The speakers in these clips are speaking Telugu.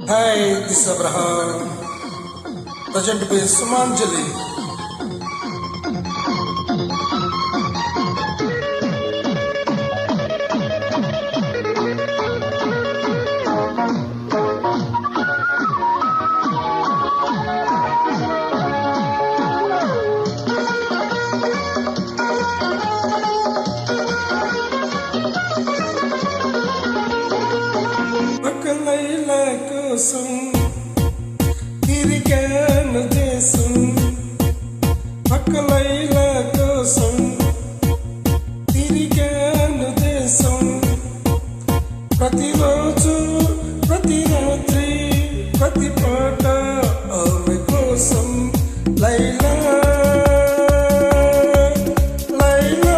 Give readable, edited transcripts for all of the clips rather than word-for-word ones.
Hi, this is Abraham. Present by Sumanjali. Laila kosam tiriganu desam Laila kosam tiriganu desam Prati roju prati ratri prati pata ame kosam Laila Laila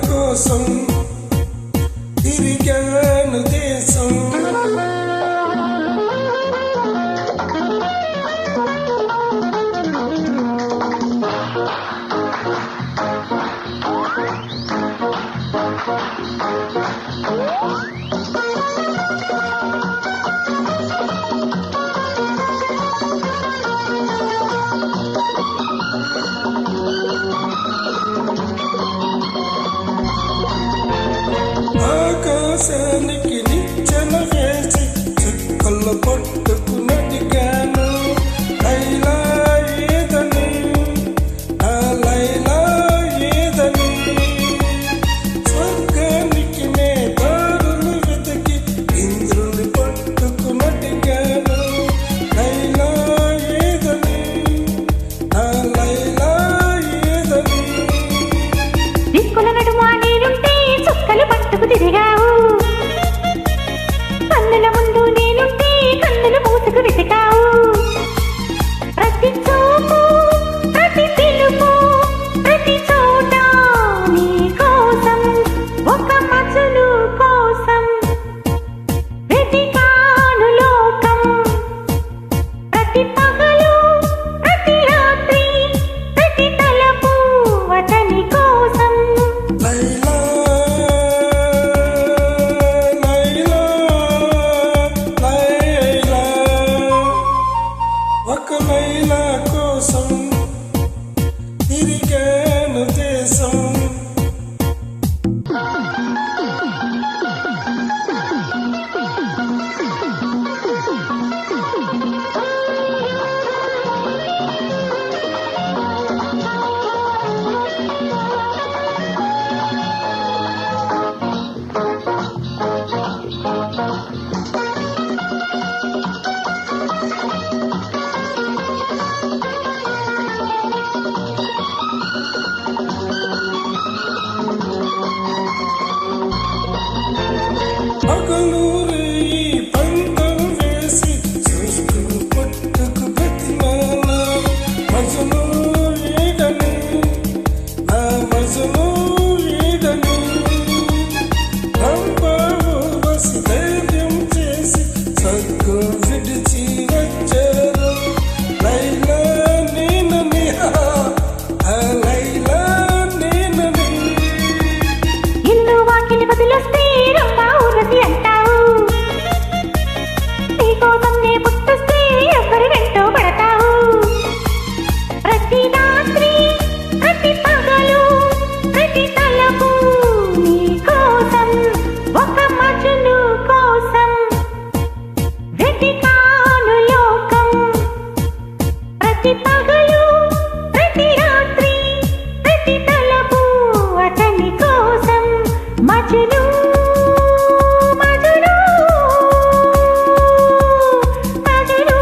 kosam tiriganu desam ఆకాశానికి నిచ్చెన వేసి చుక్కలు పట్టుకున్నదిగాను లైలా ఏదని ఆ లైలా ఏదని స్వర్గానికి నే దారులు వెతికి ఇంద్రుని పట్టుకున్నదిగాను లైలా ఏదని ఆ లైలా ఏదని దిక్కుల నడుమ నేనుంటే చుక్కలు పట్టుకు తిరిగావు కన్నుల ముందు నేనుంటే కన్నులు మూసుకు వెతికావు ప్రతి చూపు ప్రతి పిలుపు ప్రతి చోట నీ కోసం ఒక మచులు కోసం వెతికాను లోకం ప్రతి పగలు ప్రతి రాత్రి ప్రతి తలపు అతని కోసం Laila Laila kosam tiriganu desam పగలూరి పంతం వేసి చూస్తూ పట్టుకు బతిమాల మజను ఏడని నా మజను ఏడని రంబాబు వసి ధైర్యం చేసి సర్గం విడిచి వచ్చారు లైలా నేనని ఆ లైలా నేనని ఇల్లు వాకిలి వదిలేస్తే రంభా ఊరసి అంటావు నీకోసం నే పుట్టుస్తే ఎవరి వెంటో పడతావు ప్రతి రాత్రి ప్రతి పగలు ప్రతి తలపు నీ కోసం ఒక మజును కోసం వెతికాను లోకం ప్రతి పగలు ప్రతి రాత్రి ప్రతి తలపు అతని కోసం మజును మజును మజును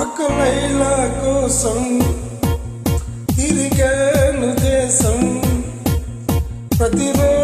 ఒక లైలా కోసం తిరిగాను దేశం ప్రతిరోజు